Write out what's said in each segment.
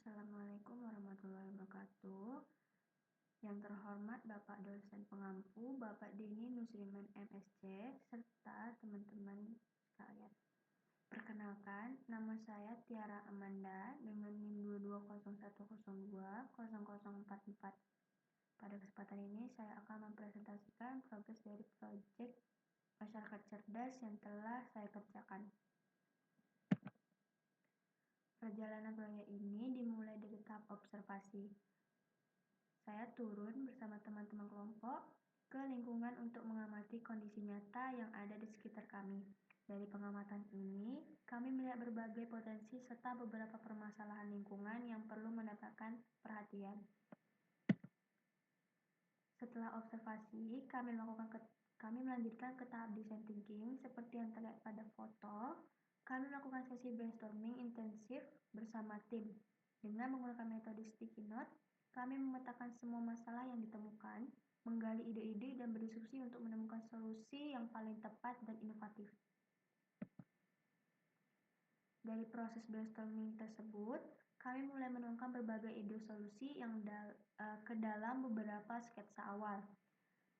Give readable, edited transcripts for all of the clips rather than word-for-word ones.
Assalamualaikum warahmatullahi wabarakatuh. Yang terhormat Bapak Dosen Pengampu, Bapak Denny Nusriman MSc, serta teman-teman sekalian. Perkenalkan, nama saya Tiara Amanda dengan NIM 2201020044. Pada kesempatan ini saya akan mempresentasikan progres dari proyek masyarakat cerdas yang telah saya kerjakan. Perjalanan proyek ini dimulai dari tahap observasi. Saya turun bersama teman-teman kelompok ke lingkungan untuk mengamati kondisi nyata yang ada di sekitar kami. Dari pengamatan ini, kami melihat berbagai potensi serta beberapa permasalahan lingkungan yang perlu mendapatkan perhatian. Setelah observasi, kami melanjutkan ke tahap design thinking seperti yang terlihat pada foto. Kami melakukan sesi brainstorming intensif bersama tim. Dengan menggunakan metode sticky note, kami memetakan semua masalah yang ditemukan, menggali ide-ide dan berdiskusi untuk menemukan solusi yang paling tepat dan inovatif. Dari proses brainstorming tersebut, kami mulai menuangkan berbagai ide solusi yang ke dalam beberapa sketsa awal.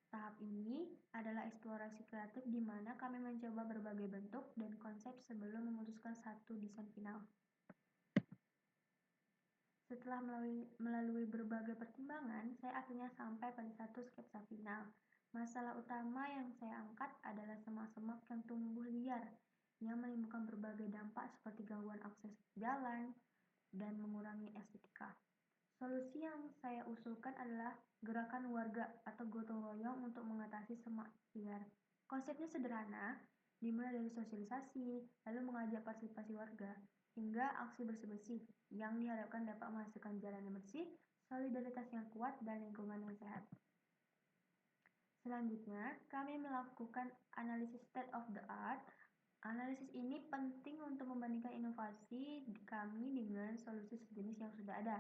Tahap ini adalah eksplorasi kreatif di mana kami mencoba berbagai bentuk dan konsep sebelum memutuskan satu desain final. Setelah melalui berbagai pertimbangan, saya akhirnya sampai pada satu sketsa final. Masalah utama yang saya angkat adalah semak-semak yang tumbuh liar yang menimbulkan berbagai dampak seperti gangguan akses jalan dan mengurangi estetika. Solusi yang saya usulkan adalah gerakan warga atau gotong royong untuk mengatasi semak liar. Konsepnya sederhana, dimulai dari sosialisasi, lalu mengajak partisipasi warga, hingga aksi bersih-bersih yang diharapkan dapat menghasilkan jalan yang bersih, solidaritas yang kuat, dan lingkungan yang sehat. Selanjutnya, kami melakukan analisis state of the art. Analisis ini penting untuk membandingkan inovasi kami dengan solusi sejenis yang sudah ada.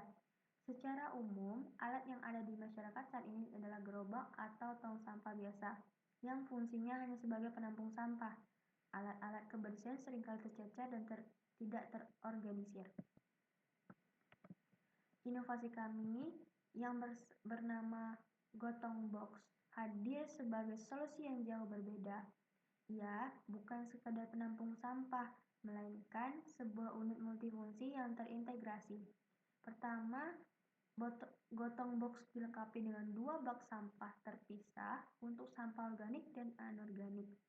Secara umum, alat yang ada di masyarakat saat ini adalah gerobak atau tong sampah biasa, yang fungsinya hanya sebagai penampung sampah. Alat-alat kebersihan seringkali tercecer dan tidak terorganisir. Inovasi kami yang bernama Gotong Box hadir sebagai solusi yang jauh berbeda. Ia bukan sekadar penampung sampah, melainkan sebuah unit multifungsi yang terintegrasi. Pertama, Gotong Box dilengkapi dengan 2 bak sampah terpisah untuk sampah organik dan anorganik.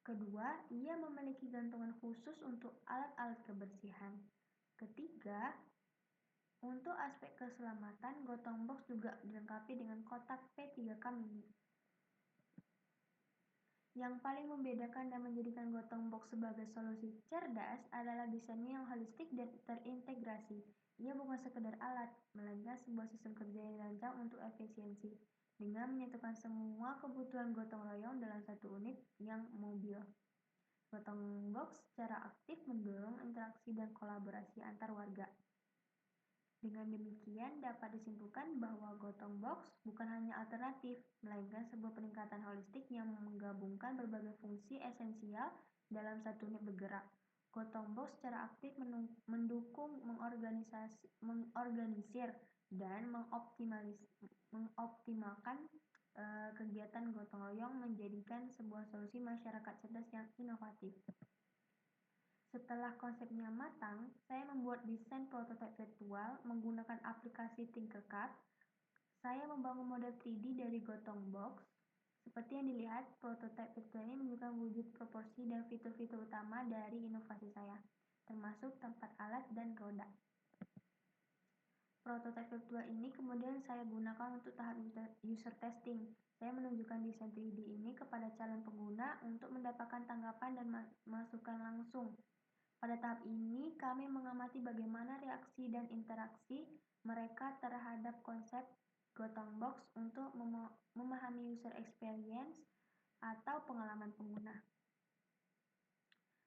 Kedua, ia memiliki gantungan khusus untuk alat-alat kebersihan. Ketiga, untuk aspek keselamatan, Gotong Box juga dilengkapi dengan kotak P3K mini. Yang paling membedakan dan menjadikan Gotong Box sebagai solusi cerdas adalah desainnya yang holistik dan terintegrasi. Ia bukan sekedar alat, melainkan sebuah sistem kerja yang dirancang untuk efisiensi, dengan menyatukan semua kebutuhan gotong royong dalam satu unit yang mobil. Gotong Box secara aktif mendorong interaksi dan kolaborasi antar warga. Dengan demikian, dapat disimpulkan bahwa Gotong Box bukan hanya alternatif, melainkan sebuah peningkatan holistik yang menggabungkan berbagai fungsi esensial dalam satu unit bergerak. Gotong Box secara aktif mendukung mengorganisir dan mengoptimalkan kegiatan gotong royong, menjadikan sebuah solusi masyarakat cerdas yang inovatif. Setelah konsepnya matang, saya membuat desain prototipe virtual menggunakan aplikasi Tinkercad. Saya membangun model 3D dari Gotong Box. Seperti yang dilihat, prototipe virtual ini menunjukkan wujud proporsi dan fitur-fitur utama dari inovasi saya, termasuk tempat alat dan roda. Prototipe virtual ini kemudian saya gunakan untuk tahap user testing. Saya menunjukkan desain 3D ini kepada calon pengguna untuk mendapatkan tanggapan dan masukan langsung. Pada tahap ini, kami mengamati bagaimana reaksi dan interaksi mereka terhadap konsep Gotong Box untuk memahami user experience atau pengalaman pengguna.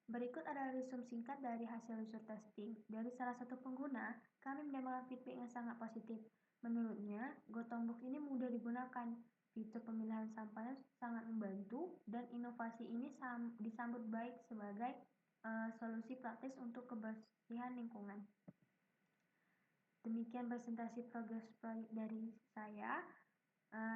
Berikut adalah resume singkat dari hasil user testing. Dari salah satu pengguna, kami mendapatkan feedback yang sangat positif. Menurutnya, Gotong Box ini mudah digunakan. Fitur pemilihan sampahnya sangat membantu, dan inovasi ini disambut baik sebagai solusi praktis untuk kebersihan lingkungan. Demikian presentasi progres proyek dari saya.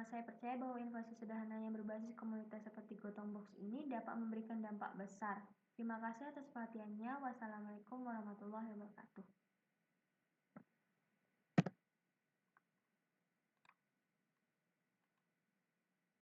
Saya percaya bahwa inovasi sederhana yang berbasis komunitas seperti Gotong Box ini dapat memberikan dampak besar. Terima kasih atas perhatiannya. Wassalamualaikum warahmatullahi wabarakatuh.